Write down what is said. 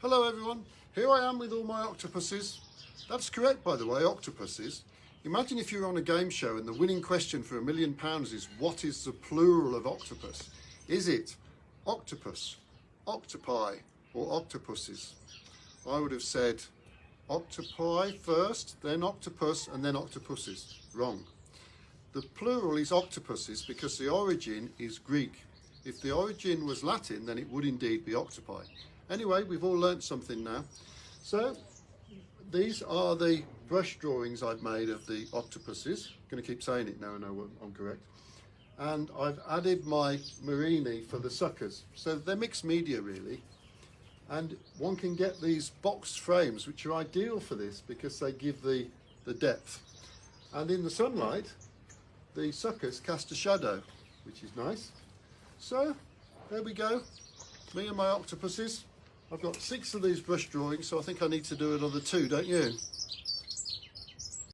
Hello everyone, here I am with all my octopuses. That's correct, by the way, octopuses. Imagine if you were on a game show and the winning question for £1 million is what is the plural of octopus? Is it octopus, octopi or octopuses? I would have said octopi first, then octopus and then octopuses. Wrong. The plural is octopuses because the origin is Greek. If the origin was Latin, then it would indeed be octopi. Anyway, we've all learnt something now. So these are the brush drawings I've made of the octopuses. I'm going to keep saying it now and I know I'm correct. And I've added my Marini for the suckers. So they're mixed media really. And one can get these boxed frames which are ideal for this because they give the depth. And in the sunlight, the suckers cast a shadow, which is nice. So there we go, me and my octopuses. I've got 6 of these brush drawings, so I think I need to do another 2, don't you?